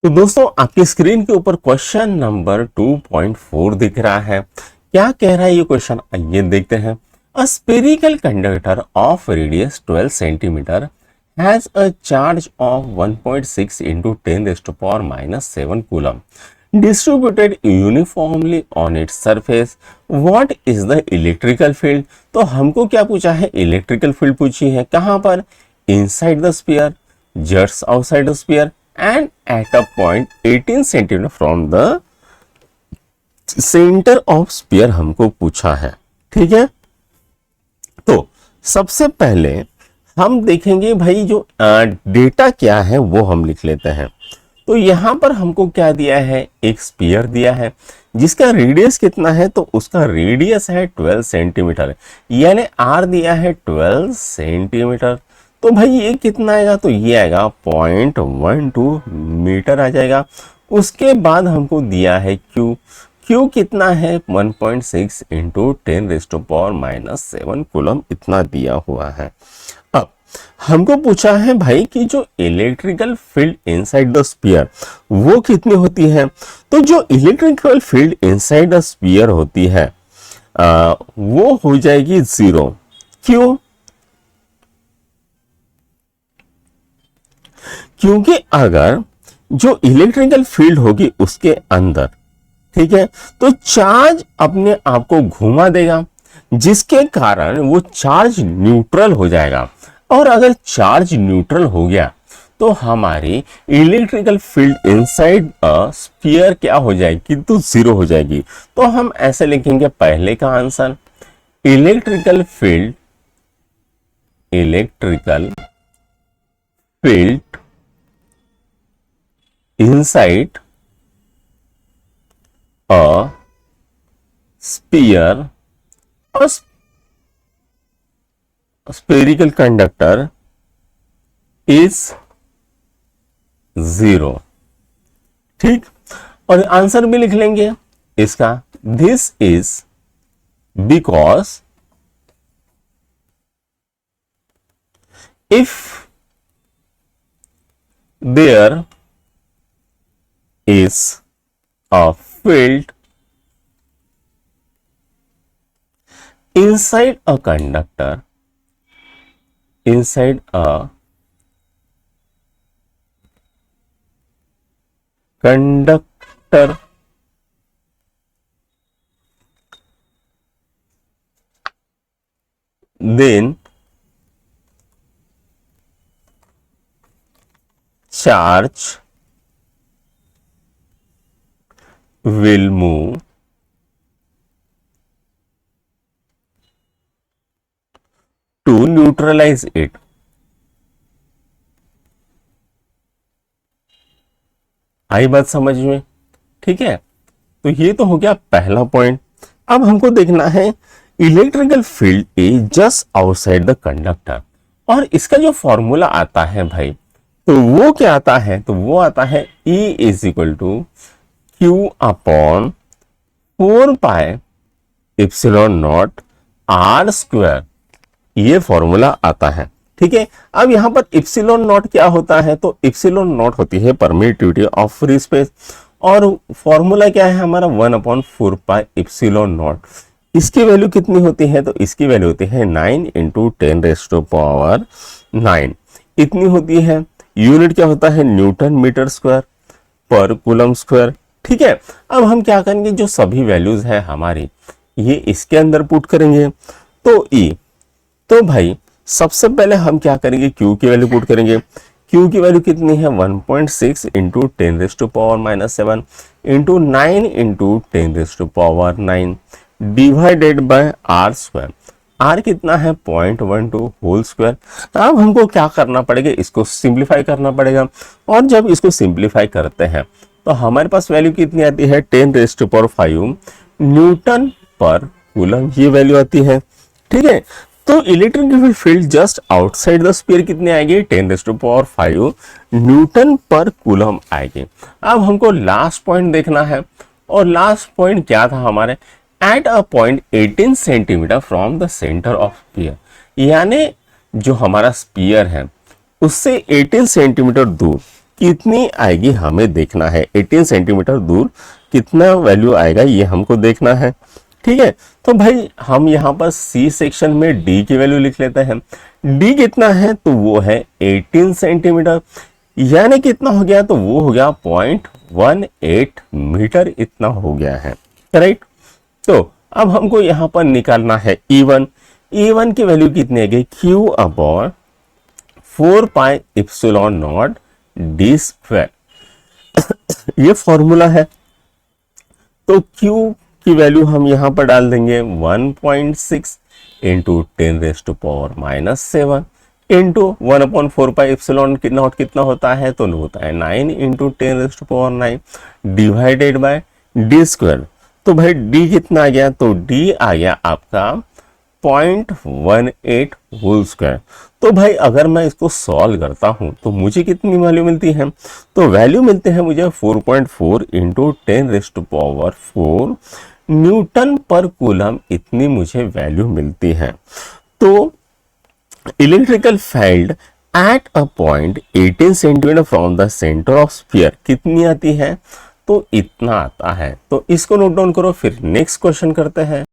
तो दोस्तों आपकी स्क्रीन के ऊपर क्वेश्चन नंबर 2.4 दिख रहा है। क्या कह रहा है ये क्वेश्चन, आइए देखते हैं। A spherical conductor of radius 12 centimetre has a charge of 1.6 into 10⁻⁻7 coulomb distributed uniformly on its surface. What is the electrical field? तो हमको क्या पूछा है, इलेक्ट्रिकल फील्ड पूछी है। कहां पर? Inside the sphere, just outside the sphere and at a point 18 centimetre from the centre of sphere हमको पूछा है। ठीक है, तो सबसे पहले हम देखेंगे भाई जो डेटा क्या है वो हम लिख लेते हैं। तो यहां पर हमको क्या दिया है, एक स्पीयर दिया है जिसका रेडियस कितना है, तो उसका रेडियस है 12 सेंटीमीटर, यानी आर दिया है 12 सेंटीमीटर। तो भाई ये कितना आएगा, तो ये आएगा 0.12 मीटर आ जाएगा। उसके बाद हमको दिया है क्यू, क्यू कितना है 1.6 into 10⁻⁻7 कूलम, इतना दिया हुआ है। अब हमको पूछा है भाई कि जो electrical field inside the sphere वो कितनी होती है। तो जो electrical field inside the sphere होती है वो हो जाएगी 0। क्यों? क्योंकि अगर जो इलेक्ट्रिकल फील्ड होगी उसके अंदर, ठीक है, तो चार्ज अपने आप को घुमा देगा जिसके कारण वो चार्ज न्यूट्रल हो जाएगा। और अगर चार्ज न्यूट्रल हो गया तो हमारी electrical field inside a sphere क्या हो जाएगी, तो 0 हो जाएगी। तो हम ऐसे लिखेंगे पहले का answer, electrical field inside a sphere or spherical conductor is 0। ठीक, और आंसर भी लिख लेंगे इसका, this is because if there is a field inside a conductor, inside a conductor, then charge will move to neutralize it। आई बात समझ में? ठीक है, तो ये तो हो गया पहला पॉइंट। अब हमको देखना है electrical field is just outside the conductor, और इसका जो फॉर्मूला आता है भाई, तो वो क्या आता है, तो वो आता है E is equal to Q upon 4πε0 R square, ये फॉर्मूला आता है। ठीक है, अब यहां पर इप्सिलॉन नॉट क्या होता है, तो इप्सिलॉन नॉट होती है परमिटिविटी ऑफ फ्री स्पेस, और फॉर्मूला क्या है हमारा 1/4πε0। इसकी वैल्यू कितनी होती है, तो इसकी वैल्यू होती है 9 into 10⁻9, इतनी होती है। यूनिट क्या होता है, न्यूटन मीटर स्क्वायर पर कूलम स्क्वायर। ठीक है, अब हम क्या करेंगे, जो सभी वैल्यूज है हमारी ये इसके अंदर पुट करेंगे। तो E, तो भाई सबसे पहले हम क्या करेंगे, Q की वैल्यू पुट करेंगे। Q की वैल्यू कितनी है, 1.6 into 10⁻⁻7 into 9 into 10⁻9 divided by R square. R कितना है, 0.12 होल स्क्वायर। अब हमको क्या करना पड़ेगा, इसको सिंप्लीफाई करना पड़ेगा, और जब इसको सिंप्लीफाई करते हैं तो हमारे पास वैल्यू कितनी आती है, 10⁵ न्यूटन पर कूलम, ये वैल्यू आती है। ठीक है, तो electric field just outside the sphere कितनी आएगी, 10⁵ न्यूटन पर कूलम आएगी। अब हमको लास्ट पॉइंट देखना है, और लास्ट पॉइंट क्या था हमारे, at a point 18 centimetre from the centre of sphere, यानी जो हमारा स्फीयर है उससे 18 सेंटीमीटर दूर कितनी आएगी हमें देखना है। 18 सेंटीमीटर दूर कितना वैल्यू आएगा ये हमको देखना है। ठीक है, तो भाई हम यहाँ पर सी सेक्शन में डी की वैल्यू लिख लेते हैं। डी कितना है तो वो है 18 सेंटीमीटर, यानी कितना हो गया तो वो हो गया 0.18 मीटर, इतना हो गया है। राइट, तो अब हमको यहाँ पर निकालना है E1। E1 की वैल्यू कितनी है, Q upon 4 pi epsilon not D square, ये फॉर्मूला है। तो Q की वैल्यू हम यहां पर डाल देंगे 1.6 into 10⁻⁻7 into 1/4 pi epsilon not कितना होता है तो होता है 9 into 10⁻9 divided by D square. तो भाई डी कितना आ गया तो डी आ गया आपका 0.18 होल स्क्वायर। तो भाई अगर मैं इसको सॉल्व करता हूं तो मुझे कितनी वैल्यू मिलती है, तो वैल्यू मिलते हैं मुझे 4.4 इंटू 10⁻4 न्यूटन पर कूलम, इतनी मुझे वैल्यू मिलती है। तो electrical field at a point 18 centimetre from the centre of sphere कितनी आती है, तो इतना आता है। तो इसको नोट डाउन करो, फिर नेक्स्ट क्वेश्चन करते हैं।